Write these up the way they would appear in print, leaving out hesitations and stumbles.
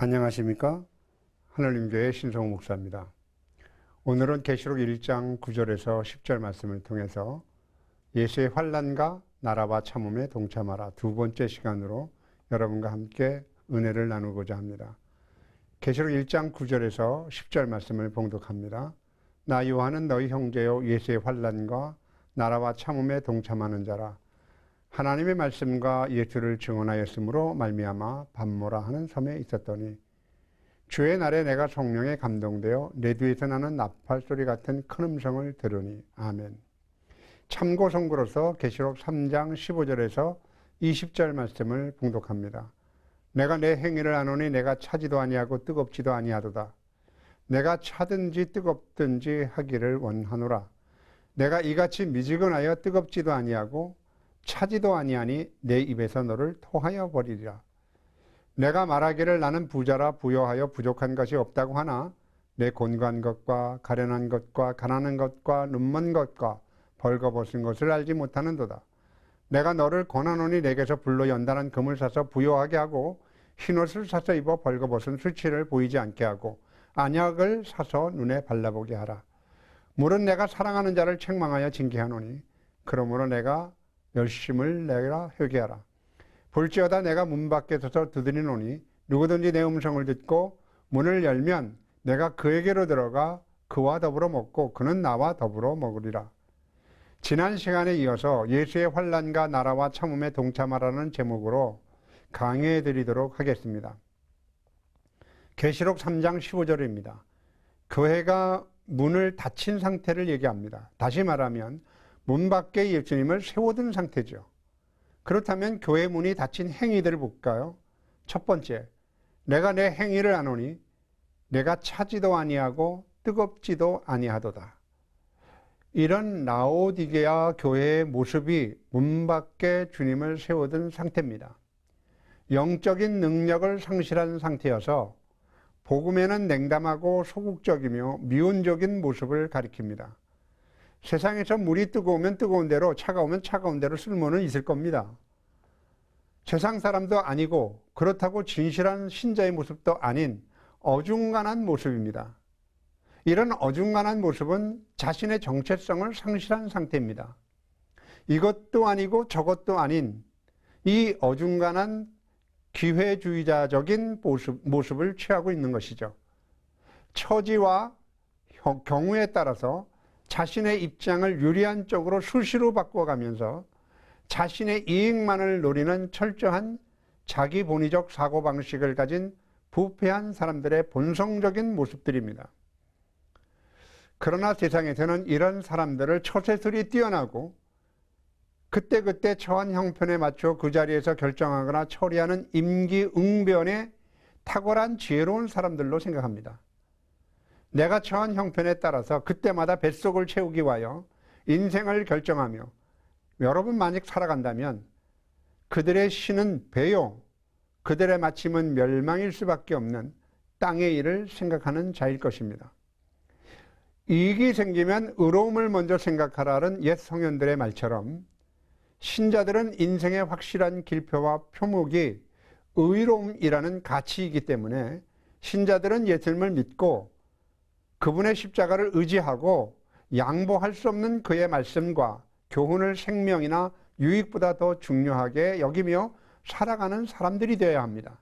안녕하십니까? 하늘림교회 신성호 목사입니다. 오늘은 계시록 1장 9절에서 10절 말씀을 통해서 예수의 환난과 나라와 참음에 동참하라 두 번째 시간으로 여러분과 함께 은혜를 나누고자 합니다. 계시록 1장 9절에서 10절 말씀을 봉독합니다. 나 요한은 너희 형제요 예수의 환난과 나라와 참음에 동참하는 자라. 하나님의 말씀과 예수를 증언하였으므로 말미암아 밤모라 하는 섬에 있었더니 주의 날에 내가 성령에 감동되어 내 뒤에서 나는 나팔 소리 같은 큰 음성을 들으니. 아멘. 참고 선고로서 계시록 3장 15절에서 20절 말씀을 봉독합니다. 내가 내 행위를 아노니 내가 차지도 아니하고 뜨겁지도 아니하도다. 내가 차든지 뜨겁든지 하기를 원하노라. 내가 이같이 미지근하여 뜨겁지도 아니하고 차지도 아니하니 내 입에서 너를 토하여 버리리라. 내가 말하기를 나는 부자라 부여하여 부족한 것이 없다고 하나 내 곤고한 것과 가련한 것과 가난한 것과 눈먼 것과 벌거벗은 것을 알지 못하는도다. 내가 너를 권하노니 내게서 불로 연단한 금을 사서 부여하게 하고 흰옷을 사서 입어 벌거벗은 수치를 보이지 않게 하고 안약을 사서 눈에 발라보게 하라. 물은 내가 사랑하는 자를 책망하여 징계하노니 그러므로 내가 열심을 내라 회개하라. 볼지어다 내가 문 밖에 서서 두드리노니 누구든지 내 음성을 듣고 문을 열면 내가 그에게로 들어가 그와 더불어 먹고 그는 나와 더불어 먹으리라. 지난 시간에 이어서 예수의 환난과 나라와 참음에 동참하라는 제목으로 강해해 드리도록 하겠습니다. 계시록 3장 15절입니다. 교회가 문을 닫힌 상태를 얘기합니다. 다시 말하면 문 밖에 예수님을 세워둔 상태죠. 그렇다면 교회 문이 닫힌 행위들을 볼까요? 첫 번째, 내가 내 행위를 아노니 내가 차지도 아니하고 뜨겁지도 아니하도다. 이런 라오디게아 교회의 모습이 문 밖에 주님을 세워둔 상태입니다. 영적인 능력을 상실한 상태여서 복음에는 냉담하고 소극적이며 미온적인 모습을 가리킵니다. 세상에서 물이 뜨거우면 뜨거운 대로 차가우면 차가운 대로 쓸모는 있을 겁니다. 세상 사람도 아니고 그렇다고 진실한 신자의 모습도 아닌 어중간한 모습입니다. 이런 어중간한 모습은 자신의 정체성을 상실한 상태입니다. 이것도 아니고 저것도 아닌 이 어중간한 기회주의자적인 모습을 취하고 있는 것이죠. 처지와 경우에 따라서 자신의 입장을 유리한 쪽으로 수시로 바꿔가면서 자신의 이익만을 노리는 철저한 자기 본위적 사고방식을 가진 부패한 사람들의 본성적인 모습들입니다. 그러나 세상에서는 이런 사람들을 처세술이 뛰어나고 그때그때 처한 형편에 맞춰 그 자리에서 결정하거나 처리하는 임기응변에 탁월한 지혜로운 사람들로 생각합니다. 내가 처한 형편에 따라서 그때마다 뱃속을 채우기 위하여 인생을 결정하며 여러분 만약 살아간다면 그들의 신은 배요, 그들의 마침은 멸망일 수밖에 없는 땅의 일을 생각하는 자일 것입니다. 이익이 생기면 의로움을 먼저 생각하라는 옛 성현들의 말처럼 신자들은 인생의 확실한 길표와 표목이 의로움이라는 가치이기 때문에 신자들은 예수님을 믿고 그분의 십자가를 의지하고 양보할 수 없는 그의 말씀과 교훈을 생명이나 유익보다 더 중요하게 여기며 살아가는 사람들이 되어야 합니다.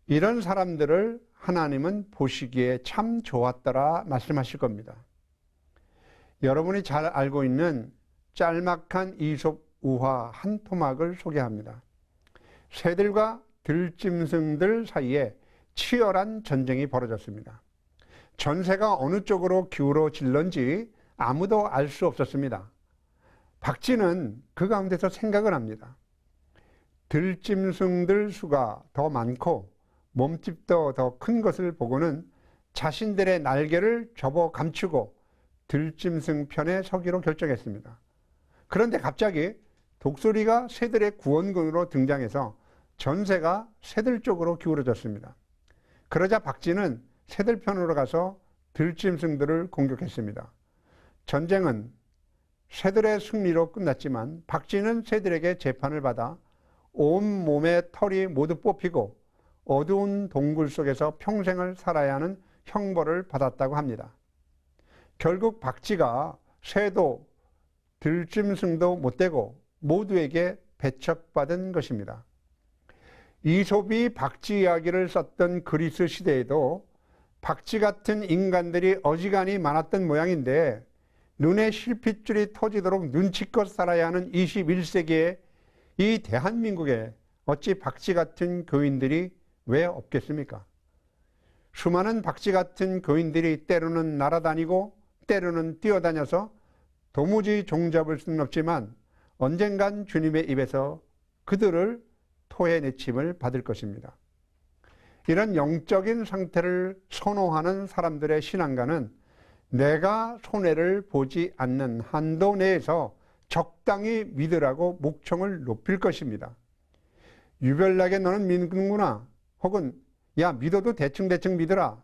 이런 사람들을 하나님은 보시기에 참 좋았더라 말씀하실 겁니다. 여러분이 잘 알고 있는 짤막한 이솝 우화 한 토막을 소개합니다. 새들과 들짐승들 사이에 치열한 전쟁이 벌어졌습니다. 전세가 어느 쪽으로 기울어질런지 아무도 알 수 없었습니다. 박쥐는 그 가운데서 생각을 합니다. 들짐승들 수가 더 많고 몸집도 더 큰 것을 보고는 자신들의 날개를 접어 감추고 들짐승 편에 서기로 결정했습니다. 그런데 갑자기 독수리가 새들의 구원군으로 등장해서 전세가 새들 쪽으로 기울어졌습니다. 그러자 박쥐는 새들 편으로 가서 들짐승들을 공격했습니다. 전쟁은 새들의 승리로 끝났지만 박쥐는 새들에게 재판을 받아 온몸의 털이 모두 뽑히고 어두운 동굴 속에서 평생을 살아야 하는 형벌을 받았다고 합니다. 결국 박쥐가 새도 들짐승도 못되고 모두에게 배척받은 것입니다. 이솝이 박쥐 이야기를 썼던 그리스 시대에도 박쥐 같은 인간들이 어지간히 많았던 모양인데 눈에 실핏줄이 터지도록 눈치껏 살아야 하는 21세기에 이 대한민국에 어찌 박쥐 같은 교인들이 왜 없겠습니까? 수많은 박쥐 같은 교인들이 때로는 날아다니고 때로는 뛰어다녀서 도무지 종잡을 수는 없지만 언젠간 주님의 입에서 그들을 토해내침을 받을 것입니다. 이런 영적인 상태를 선호하는 사람들의 신앙가는 내가 손해를 보지 않는 한도 내에서 적당히 믿으라고 목청을 높일 것입니다. 유별나게 너는 믿는구나, 혹은 야 믿어도 대충 믿으라,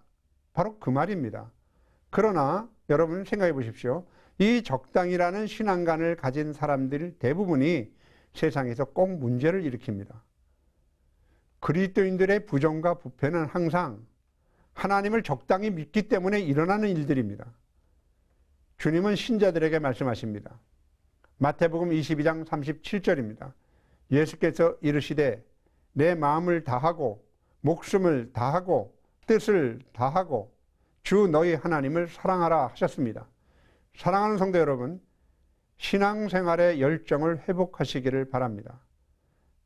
바로 그 말입니다. 그러나 여러분 생각해 보십시오. 이 적당이라는 신앙관을 가진 사람들 대부분이 세상에서 꼭 문제를 일으킵니다. 그리스도인들의 부정과 부패는 항상 하나님을 적당히 믿기 때문에 일어나는 일들입니다. 주님은 신자들에게 말씀하십니다. 마태복음 22장 37절입니다. 예수께서 이르시되 내 마음을 다하고 목숨을 다하고 뜻을 다하고 주 너희 하나님을 사랑하라 하셨습니다. 사랑하는 성도 여러분, 신앙생활의 열정을 회복하시기를 바랍니다.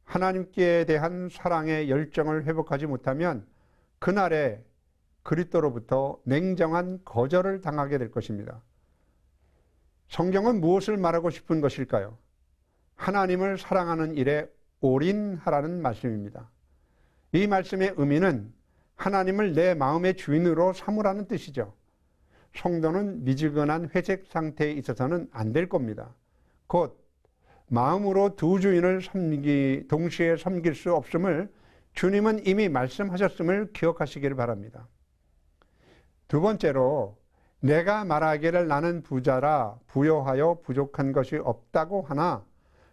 하나님께 대한 사랑의 열정을 회복하지 못하면 그날에 그리스도로부터 냉정한 거절을 당하게 될 것입니다. 성경은 무엇을 말하고 싶은 것일까요? 하나님을 사랑하는 일에 올인하라는 말씀입니다. 이 말씀의 의미는 하나님을 내 마음의 주인으로 삼으라는 뜻이죠. 성도는 미지근한 회색 상태에 있어서는 안 될 겁니다. 곧 마음으로 두 주인을 동시에 섬길 수 없음을 주님은 이미 말씀하셨음을 기억하시기를 바랍니다. 두 번째로 내가 말하기를 나는 부자라 부요하여 부족한 것이 없다고 하나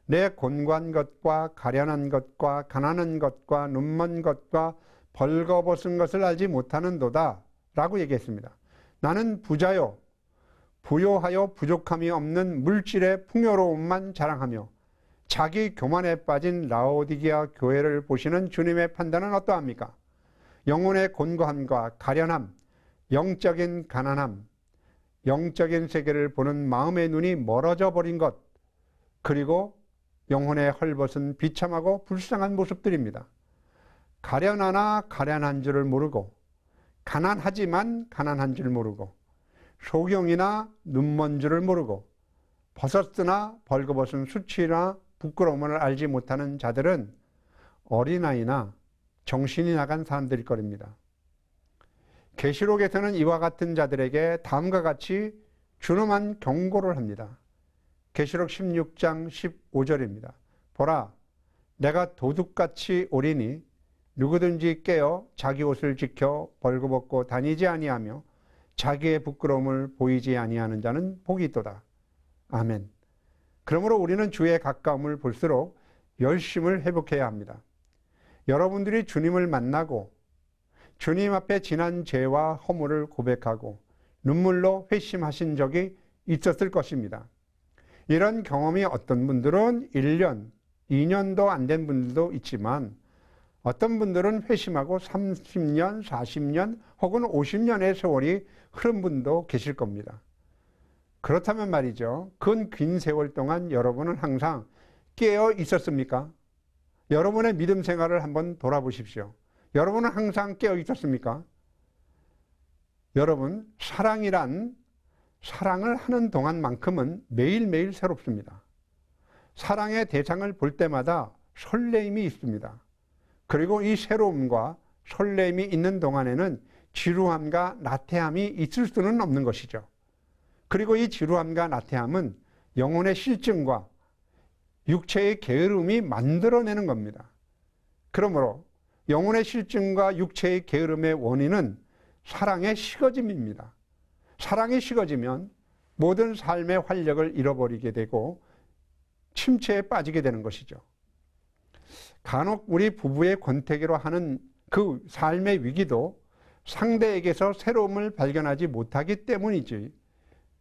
내 곤고한 것과 가련한 것과 가난한 것과 눈먼 것과 벌거벗은 것을 알지 못하는도다 라고 얘기했습니다. 나는 부자요 부요하여 부족함이 없는 물질의 풍요로움만 자랑하며 자기 교만에 빠진 라오디게아 교회를 보시는 주님의 판단은 어떠합니까? 영혼의 곤고함과 가련함, 영적인 가난함, 영적인 세계를 보는 마음의 눈이 멀어져 버린 것, 그리고 영혼의 헐벗은 비참하고 불쌍한 모습들입니다. 가련하나 가련한 줄을 모르고 가난하지만 가난한 줄 모르고 소경이나 눈먼 줄을 모르고 벗었으나 벌거벗은 수치나 부끄러움을 알지 못하는 자들은 어린아이나 정신이 나간 사람들일 겁니다. 계시록에서는 이와 같은 자들에게 다음과 같이 준엄한 경고를 합니다. 계시록 16장 15절입니다. 보라, 내가 도둑같이 오리니 누구든지 깨어 자기 옷을 지켜 벌거벗고 다니지 아니하며 자기의 부끄러움을 보이지 아니하는 자는 복이 있도다. 아멘. 그러므로 우리는 주의 가까움을 볼수록 열심을 회복해야 합니다. 여러분들이 주님을 만나고 주님 앞에 지난 죄와 허물을 고백하고 눈물로 회심하신 적이 있었을 것입니다. 이런 경험이 어떤 분들은 1년, 2년도 안 된 분들도 있지만 어떤 분들은 회심하고 30년, 40년 혹은 50년의 세월이 흐른 분도 계실 겁니다. 그렇다면 말이죠. 그 긴 세월 동안 여러분은 항상 깨어 있었습니까? 여러분의 믿음 생활을 한번 돌아보십시오. 여러분은 항상 깨어 있었습니까? 여러분, 사랑이란 사랑을 하는 동안만큼은 매일매일 새롭습니다. 사랑의 대상을 볼 때마다 설레임이 있습니다. 그리고 이 새로움과 설렘이 있는 동안에는 지루함과 나태함이 있을 수는 없는 것이죠. 그리고 이 지루함과 나태함은 영혼의 실증과 육체의 게으름이 만들어내는 겁니다. 그러므로 영혼의 실증과 육체의 게으름의 원인은 사랑의 식어짐입니다. 사랑이 식어지면 모든 삶의 활력을 잃어버리게 되고 침체에 빠지게 되는 것이죠. 간혹 우리 부부의 권태기로 하는 그 삶의 위기도 상대에게서 새로움을 발견하지 못하기 때문이지.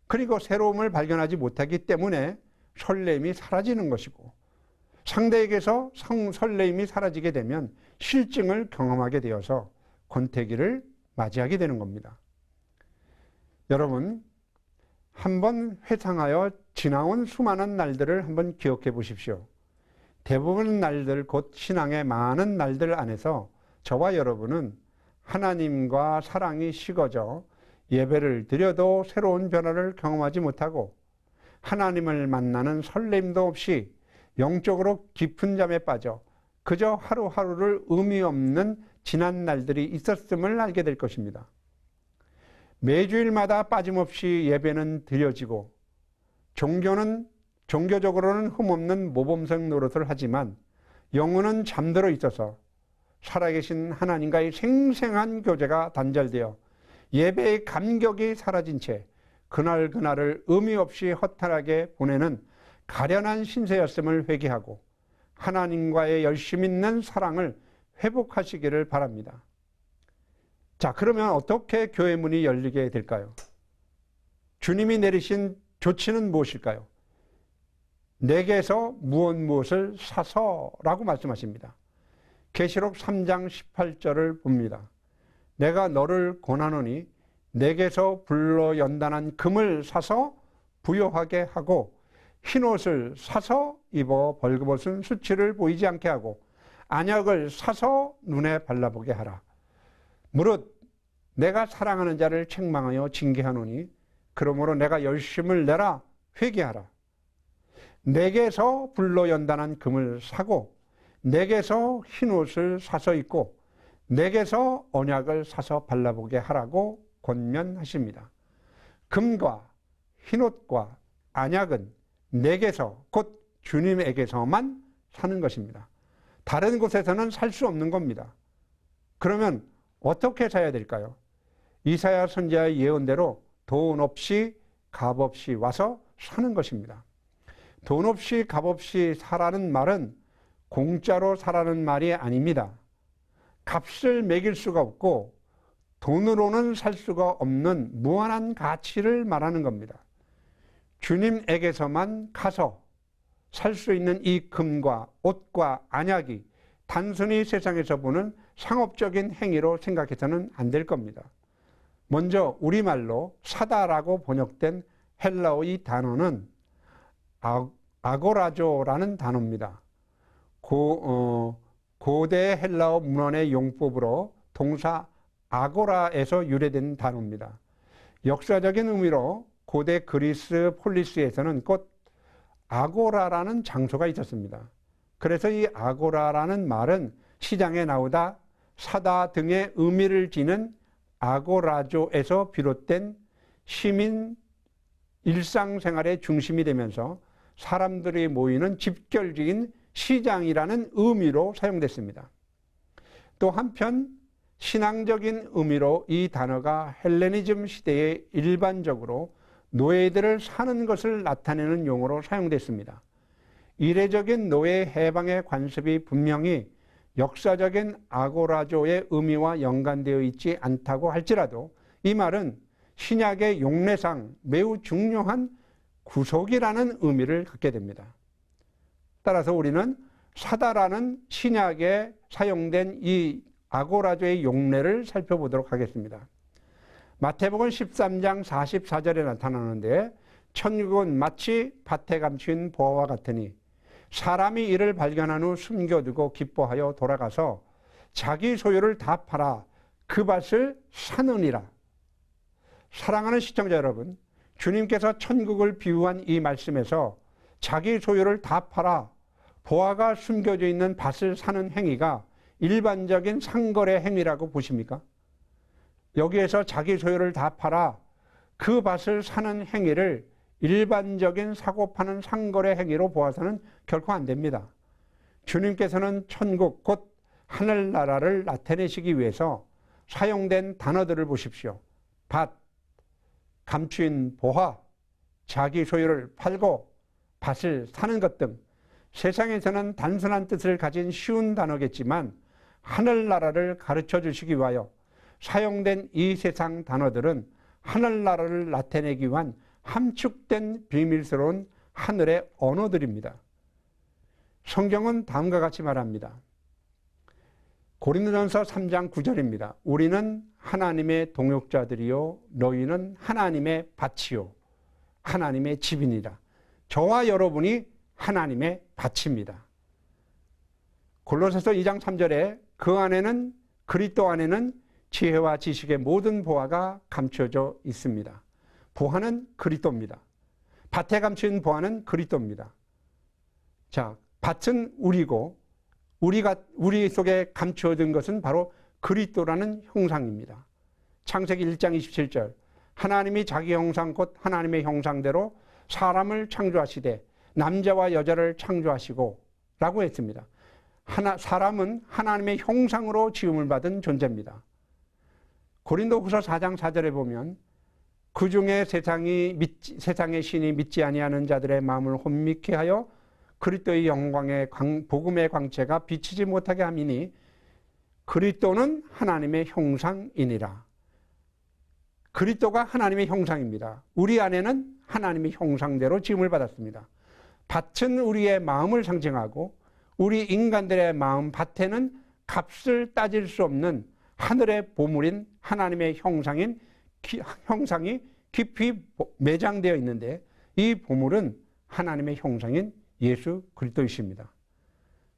그리고 새로움을 발견하지 못하기 때문에 설렘이 사라지는 것이고, 상대에게서 설렘이 사라지게 되면 실증을 경험하게 되어서 권태기를 맞이하게 되는 겁니다. 여러분, 한번 회상하여 지나온 수많은 날들을 한번 기억해 보십시오. 대부분의 날들, 곧 신앙의 많은 날들 안에서 저와 여러분은 하나님과 사랑이 식어져 예배를 드려도 새로운 변화를 경험하지 못하고, 하나님을 만나는 설렘도 없이 영적으로 깊은 잠에 빠져 그저 하루하루를 의미 없는 지난 날들이 있었음을 알게 될 것입니다. 매주일마다 빠짐없이 예배는 드려지고, 종교적으로는 흠없는 모범생 노릇을 하지만 영혼은 잠들어 있어서 살아계신 하나님과의 생생한 교제가 단절되어 예배의 감격이 사라진 채 그날그날을 의미 없이 허탈하게 보내는 가련한 신세였음을 회개하고 하나님과의 열심 있는 사랑을 회복하시기를 바랍니다. 자, 그러면 어떻게 교회 문이 열리게 될까요? 주님이 내리신 조치는 무엇일까요? 내게서 무엇을 사서라고 말씀하십니다. 계시록 3장 18절을 봅니다. 내가 너를 권하노니 내게서 불로 연단한 금을 사서 부요하게 하고 흰옷을 사서 입어 벌거벗은 수치를 보이지 않게 하고 안약을 사서 눈에 발라보게 하라. 무릇 내가 사랑하는 자를 책망하여 징계하노니 그러므로 내가 열심을 내라 회개하라. 내게서 불로 연단한 금을 사고 내게서 흰옷을 사서 입고 내게서 언약을 사서 발라보게 하라고 권면하십니다. 금과 흰옷과 안약은 내게서, 곧 주님에게서만 사는 것입니다. 다른 곳에서는 살 수 없는 겁니다. 그러면 어떻게 사야 될까요? 이사야 선지자의 예언대로 돈 없이 값 없이 와서 사는 것입니다. 돈 없이 값 없이 사라는 말은 공짜로 사라는 말이 아닙니다. 값을 매길 수가 없고 돈으로는 살 수가 없는 무한한 가치를 말하는 겁니다. 주님에게서만 가서 살 수 있는 이 금과 옷과 안약이 단순히 세상에서 보는 상업적인 행위로 생각해서는 안 될 겁니다. 먼저 우리말로 사다라고 번역된 헬라어 이 단어는 아고라조라는 단어입니다. 고대 헬라어 문헌의 용법으로 동사 아고라에서 유래된 단어입니다. 역사적인 의미로 고대 그리스 폴리스에서는 곧 아고라라는 장소가 있었습니다. 그래서 이 아고라라는 말은 시장에 나오다 사다 등의 의미를 지닌 아고라조에서 비롯된 시민 일상생활의 중심이 되면서 사람들이 모이는 집결지인 시장이라는 의미로 사용됐습니다. 또 한편 신앙적인 의미로 이 단어가 헬레니즘 시대에 일반적으로 노예들을 사는 것을 나타내는 용어로 사용됐습니다. 이례적인 노예 해방의 관습이 분명히 역사적인 아고라조의 의미와 연관되어 있지 않다고 할지라도 이 말은 신약의 용례상 매우 중요한 구속이라는 의미를 갖게 됩니다. 따라서 우리는 사다라는 신약에 사용된 이 아고라조의 용례를 살펴보도록 하겠습니다. 마태복음 13장 44절에 나타나는데 천국은 마치 밭에 감춘 보화와 같으니 사람이 이를 발견한 후 숨겨두고 기뻐하여 돌아가서 자기 소유를 다 팔아 그 밭을 사느니라. 사랑하는 시청자 여러분, 주님께서 천국을 비유한 이 말씀에서 자기 소유를 다 팔아 보화가 숨겨져 있는 밭을 사는 행위가 일반적인 상거래 행위라고 보십니까? 여기에서 자기 소유를 다 팔아 그 밭을 사는 행위를 일반적인 사고 파는 상거래 행위로 보아서는 결코 안 됩니다. 주님께서는 천국 곧 하늘나라를 나타내시기 위해서 사용된 단어들을 보십시오. 밭, 감추인 보화, 자기 소유를 팔고 밭을 사는 것 등 세상에서는 단순한 뜻을 가진 쉬운 단어겠지만 하늘나라를 가르쳐 주시기 위하여 사용된 이 세상 단어들은 하늘나라를 나타내기 위한 함축된 비밀스러운 하늘의 언어들입니다. 성경은 다음과 같이 말합니다. 고린도전서 3장 9절입니다. 우리는 하나님의 동역자들이요 너희는 하나님의 밭이요 하나님의 집이니라. 저와 여러분이 하나님의 밭입니다. 골로새서 2장 3절에 그 안에는 그리스도 안에는 지혜와 지식의 모든 보화가 감춰져 있습니다. 보화는 그리스도입니다. 밭에 감춘 보화는 그리스도입니다. 자, 밭은 우리고 우리 속에 감추어진 것은 바로 그리스도라는 형상입니다. 창세기 1장 27절 하나님이 자기 형상 곧 하나님의 형상대로 사람을 창조하시되 남자와 여자를 창조하시고 라고 했습니다. 사람은 하나님의 형상으로 지음을 받은 존재입니다. 고린도후서 4장 4절에 보면 그 중에 세상의 신이 믿지 아니하는 자들의 마음을 혼미케 하여 그리스도의 영광의 복음의 광채가 비치지 못하게 함이니 그리스도는 하나님의 형상이니라. 그리스도가 하나님의 형상입니다. 우리 안에는 하나님의 형상대로 지음을 받았습니다. 밭은 우리의 마음을 상징하고 우리 인간들의 마음 밭에는 값을 따질 수 없는 하늘의 보물인 하나님의 형상이 깊이 매장되어 있는데 이 보물은 하나님의 형상인 예수 그리스도이십니다.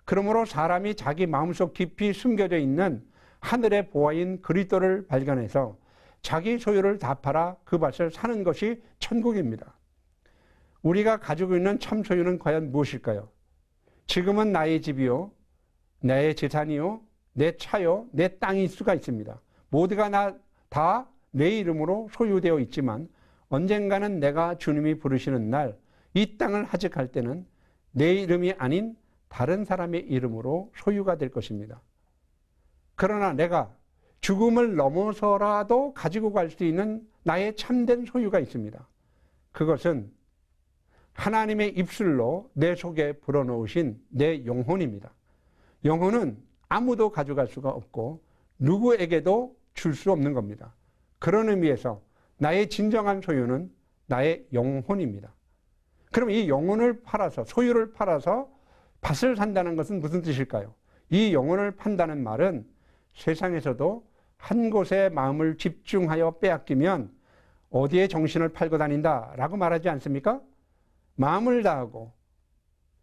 그러므로 사람이 자기 마음속 깊이 숨겨져 있는 하늘의 보화인 그리스도를 발견해서 자기 소유를 다 팔아 그 밭을 사는 것이 천국입니다. 우리가 가지고 있는 참 소유는 과연 무엇일까요? 지금은 나의 집이요, 나의 재산이요, 내 차요, 내 땅일 수가 있습니다. 모두가 다 내 이름으로 소유되어 있지만 언젠가는 내가 주님이 부르시는 날 이 땅을 하직할 때는 내 이름이 아닌 다른 사람의 이름으로 소유가 될 것입니다. 그러나 내가 죽음을 넘어서라도 가지고 갈 수 있는 나의 참된 소유가 있습니다. 그것은 하나님의 입술로 내 속에 불어넣으신 내 영혼입니다. 영혼은 아무도 가져갈 수가 없고 누구에게도 줄 수 없는 겁니다. 그런 의미에서 나의 진정한 소유는 나의 영혼입니다. 그럼 이 영혼을 팔아서, 소유를 팔아서 밭을 산다는 것은 무슨 뜻일까요? 이 영혼을 판다는 말은 세상에서도 한 곳에 마음을 집중하여 빼앗기면 어디에 정신을 팔고 다닌다라고 말하지 않습니까? 마음을 다하고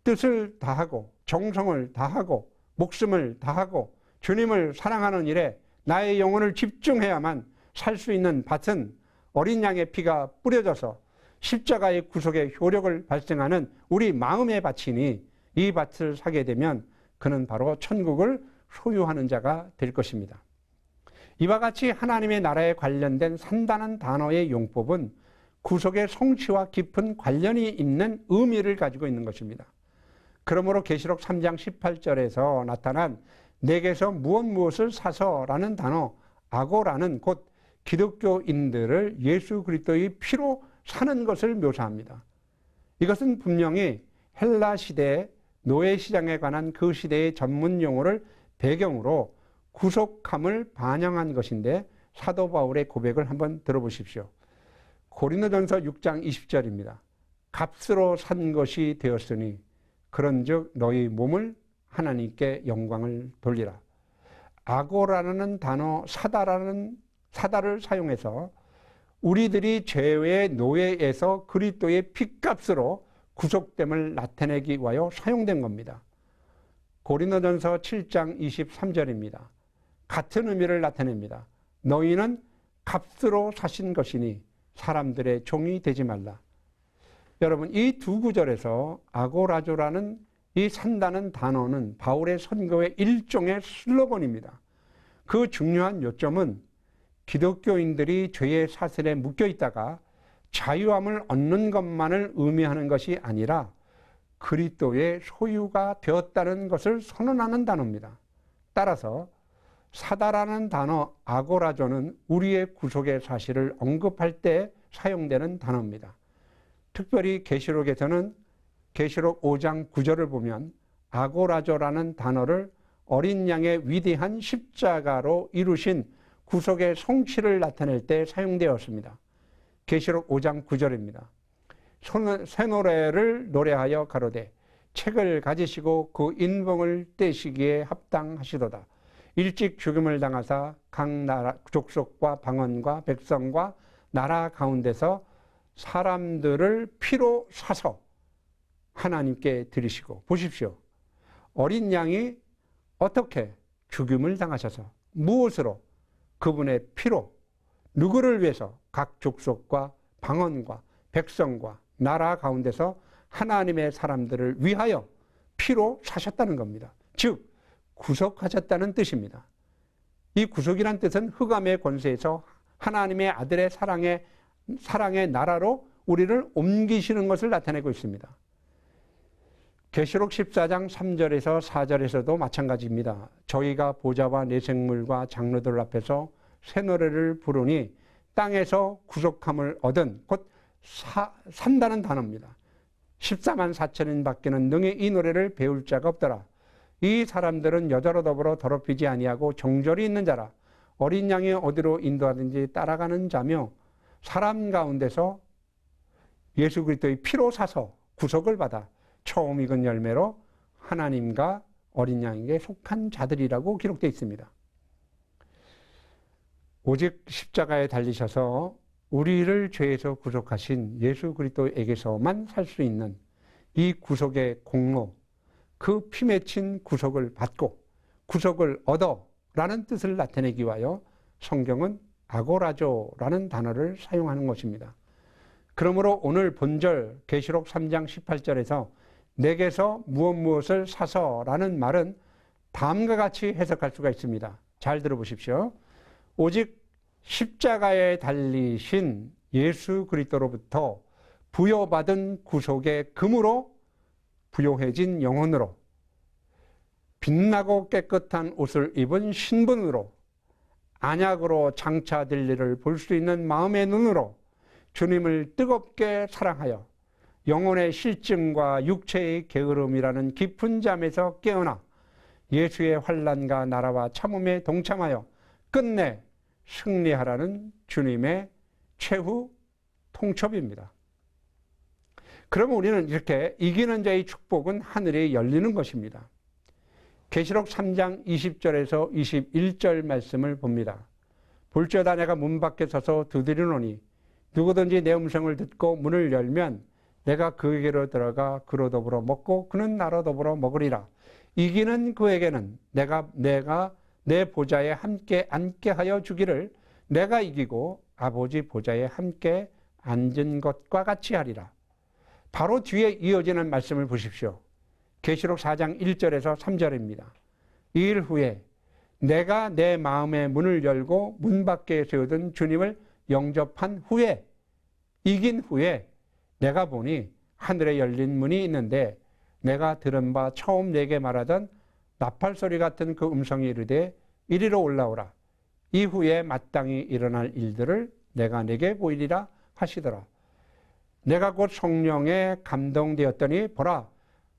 뜻을 다하고 정성을 다하고 목숨을 다하고 주님을 사랑하는 일에 나의 영혼을 집중해야만 살 수 있는 밭은 어린 양의 피가 뿌려져서 십자가의 구속의 효력을 발생하는 우리 마음의 밭이니 이 밭을 사게 되면 그는 바로 천국을 소유하는 자가 될 것입니다. 이와 같이 하나님의 나라에 관련된 산다는 단어의 용법은 구속의 성취와 깊은 관련이 있는 의미를 가지고 있는 것입니다. 그러므로 계시록 3장 18절에서 나타난 내게서 무엇을 사서라는 단어 아고라는 곧 기독교인들을 예수 그리스도의 피로 사는 것을 묘사합니다. 이것은 분명히 헬라 시대의 노예 시장에 관한 그 시대의 전문 용어를 배경으로 구속함을 반영한 것인데 사도 바울의 고백을 한번 들어보십시오. 고린도전서 6장 20절입니다. 값으로 산 것이 되었으니 그런즉 너희 몸을 하나님께 영광을 돌리라. 아고라는 단어 사다를 사용해서 우리들이 죄의 노예에서 그리스도의 핏값으로 구속됨을 나타내기 위하여 사용된 겁니다. 고린도전서 7장 23절입니다. 같은 의미를 나타냅니다. 너희는 값으로 사신 것이니 사람들의 종이 되지 말라. 여러분, 이 두 구절에서 아고라조라는 이 산다는 단어는 바울의 선교의 일종의 슬로건입니다. 그 중요한 요점은 기독교인들이 죄의 사슬에 묶여 있다가 자유함을 얻는 것만을 의미하는 것이 아니라 그리스도의 소유가 되었다는 것을 선언하는 단어입니다. 따라서 사다라는 단어 아고라조는 우리의 구속의 사실을 언급할 때 사용되는 단어입니다. 특별히 계시록에서는 계시록 5장 9절을 보면 아고라조라는 단어를 어린 양의 위대한 십자가로 이루신 구속의 성취를 나타낼 때 사용되었습니다. 계시록 5장 9절입니다. 새 노래를 노래하여 가로되 책을 가지시고 그 인봉을 떼시기에 합당하시도다. 일찍 죽음을 당하사 각 나라 족속과 방언과 백성과 나라 가운데서 사람들을 피로 사서 하나님께 드리시고, 보십시오. 어린 양이 어떻게 죽음을 당하셔서 무엇으로? 그분의 피로 누구를 위해서? 각 족속과 방언과 백성과 나라 가운데서 하나님의 사람들을 위하여 피로 사셨다는 겁니다. 즉 구속하셨다는 뜻입니다. 이 구속이란 뜻은 흑암의 권세에서 하나님의 아들의 사랑의 나라로 우리를 옮기시는 것을 나타내고 있습니다. 계시록 14장 3절에서 4절에서도 마찬가지입니다. 저희가 보좌와 내생물과 장로들 앞에서 새 노래를 부르니 땅에서 구속함을 얻은, 곧 산다는 단어입니다. 14만 4천인 밖에는 능히 이 노래를 배울 자가 없더라. 이 사람들은 여자로 더불어 더럽히지 아니하고 정절이 있는 자라. 어린 양이 어디로 인도하든지 따라가는 자며 사람 가운데서 예수 그리스도의 피로 사서 구속을 받아 처음 익은 열매로 하나님과 어린 양에게 속한 자들이라고 기록되어 있습니다. 오직 십자가에 달리셔서 우리를 죄에서 구속하신 예수 그리스도에게서만 살 수 있는 이 구속의 공로, 그 피 맺힌 구속을 받고 구속을 얻어라는 뜻을 나타내기 위하여 성경은 아고라조라는 단어를 사용하는 것입니다. 그러므로 오늘 본절 계시록 3장 18절에서 내게서 무엇을 사서라는 말은 다음과 같이 해석할 수가 있습니다. 잘 들어보십시오. 오직 십자가에 달리신 예수 그리스도로부터 부여받은 구속의 금으로 부요해진 영혼으로 빛나고 깨끗한 옷을 입은 신분으로 안약으로 장차될 일을 볼 수 있는 마음의 눈으로 주님을 뜨겁게 사랑하여 영혼의 실증과 육체의 게으름이라는 깊은 잠에서 깨어나 예수의 환난과 나라와 참음에 동참하여 끝내 승리하라는 주님의 최후 통첩입니다. 그러면 우리는 이렇게 이기는 자의 축복은 하늘에 열리는 것입니다. 계시록 3장 20절에서 21절 말씀을 봅니다. 볼지어다 내가 문 밖에 서서 두드리노니 누구든지 내 음성을 듣고 문을 열면 내가 그에게로 들어가 그로 더불어 먹고 그는 나로 더불어 먹으리라. 이기는 그에게는 내가 내 보좌에 함께 앉게 하여 주기를 내가 이기고 아버지 보좌에 함께 앉은 것과 같이 하리라. 바로 뒤에 이어지는 말씀을 보십시오. 계시록 4장 1절에서 3절입니다. 이 일 후에 내가 내 마음의 문을 열고 문 밖에 세우던 주님을 영접한 후에, 이긴 후에 내가 보니 하늘에 열린 문이 있는데 내가 들은 바 처음 내게 말하던 나팔소리 같은 그 음성이 이르되 이리로 올라오라. 이후에 마땅히 일어날 일들을 내가 내게 보이리라 하시더라. 내가 곧 성령에 감동되었더니 보라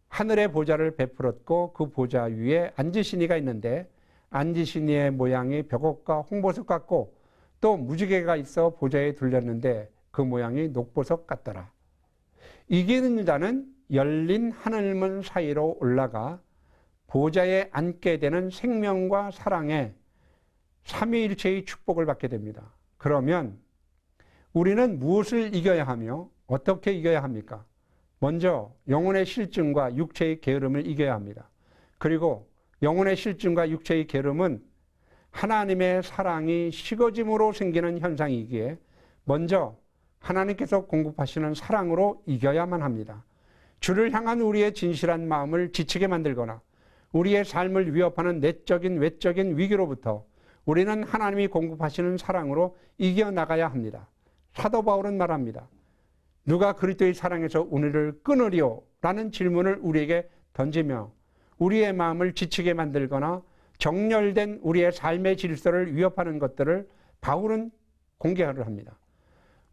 하늘의 보좌를 베풀었고 그 보좌 위에 앉으신 이가 있는데 앉으신 이의 모양이 벽옥과 홍보석 같고 또 무지개가 있어 보좌에 둘렸는데 그 모양이 녹보석 같더라. 이기는 자는 열린 하늘문 사이로 올라가 보좌에 앉게 되는 생명과 사랑의 삼위일체의 축복을 받게 됩니다. 그러면 우리는 무엇을 이겨야 하며 어떻게 이겨야 합니까? 먼저 영혼의 실증과 육체의 게으름을 이겨야 합니다. 그리고 영혼의 실증과 육체의 게으름은 하나님의 사랑이 식어짐으로 생기는 현상이기에 먼저 하나님께서 공급하시는 사랑으로 이겨야만 합니다. 주를 향한 우리의 진실한 마음을 지치게 만들거나 우리의 삶을 위협하는 내적인 외적인 위기로부터 우리는 하나님이 공급하시는 사랑으로 이겨나가야 합니다. 사도 바울은 말합니다. 누가 그리스도의 사랑에서 우리를 끊으리요? 라는 질문을 우리에게 던지며 우리의 마음을 지치게 만들거나 정렬된 우리의 삶의 질서를 위협하는 것들을 바울은 공개를 합니다.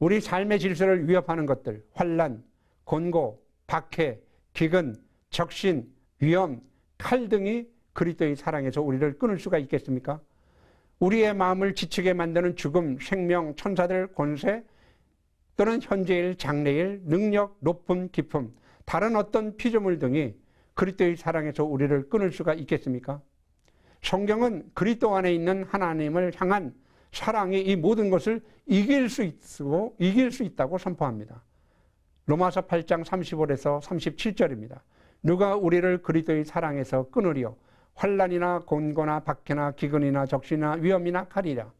우리 삶의 질서를 위협하는 것들, 환난, 곤고, 박해, 기근, 적신, 위험, 칼 등이 그리스도의 사랑에서 우리를 끊을 수가 있겠습니까? 우리의 마음을 지치게 만드는 죽음, 생명, 천사들, 권세 또는 현재일, 장래일, 능력, 높음, 깊음, 다른 어떤 피조물 등이 그리스도의 사랑에서 우리를 끊을 수가 있겠습니까? 성경은 그리스도 안에 있는 하나님을 향한 사랑이 이 모든 것을 이길 수 있다고 선포합니다. 로마서 8장 35에서 37절입니다. 누가 우리를 그리스도의 사랑에서 끊으리요? 환난이나 곤고나 박해나 기근이나 적신이나 위험이나 칼이라.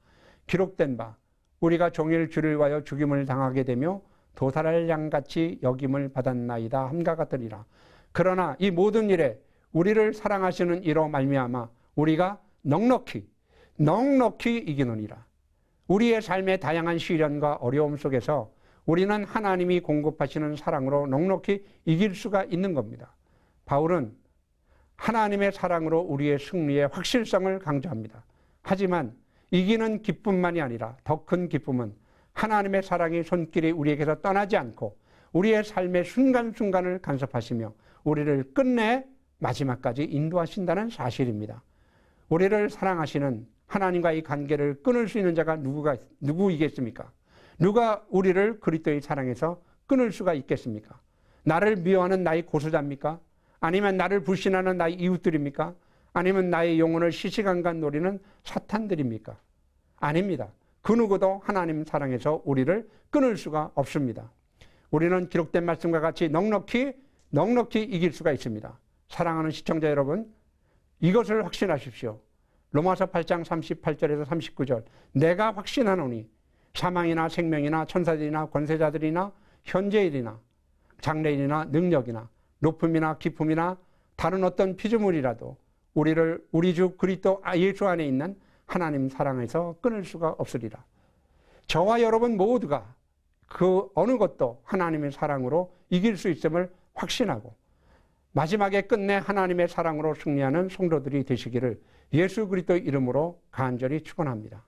기록된 바 우리가 종일 주를 위하여 죽임을 당하게 되며 도살할 양같이 여김을 받았나이다 함과 같으리라. 그러나 이 모든 일에 우리를 사랑하시는 이로 말미암아 우리가 넉넉히 이기느니라. 우리의 삶의 다양한 시련과 어려움 속에서 우리는 하나님이 공급하시는 사랑으로 넉넉히 이길 수가 있는 겁니다. 바울은 하나님의 사랑으로 우리의 승리의 확실성을 강조합니다. 하지만 이기는 기쁨만이 아니라 더 큰 기쁨은 하나님의 사랑이 손길이 우리에게서 떠나지 않고 우리의 삶의 순간순간을 간섭하시며 우리를 끝내 마지막까지 인도하신다는 사실입니다. 우리를 사랑하시는 하나님과의 관계를 끊을 수 있는 자가 누구이겠습니까? 누가 우리를 그리스도의 사랑에서 끊을 수가 있겠습니까? 나를 미워하는 나의 고소자입니까? 아니면 나를 불신하는 나의 이웃들입니까? 아니면 나의 영혼을 시시간간 노리는 사탄들입니까? 아닙니다. 그 누구도 하나님 사랑에서 우리를 끊을 수가 없습니다. 우리는 기록된 말씀과 같이 넉넉히 이길 수가 있습니다. 사랑하는 시청자 여러분, 이것을 확신하십시오. 로마서 8장 38절에서 39절. 내가 확신하노니 사망이나 생명이나 천사들이나 권세자들이나 현재일이나 장래일이나 능력이나 높음이나 깊음이나 다른 어떤 피조물이라도 우리를 우리 주 그리스도 예수 안에 있는 하나님 사랑에서 끊을 수가 없으리라. 저와 여러분 모두가 그 어느 것도 하나님의 사랑으로 이길 수 있음을 확신하고 마지막에 끝내 하나님의 사랑으로 승리하는 성도들이 되시기를 예수 그리스도 이름으로 간절히 축원합니다.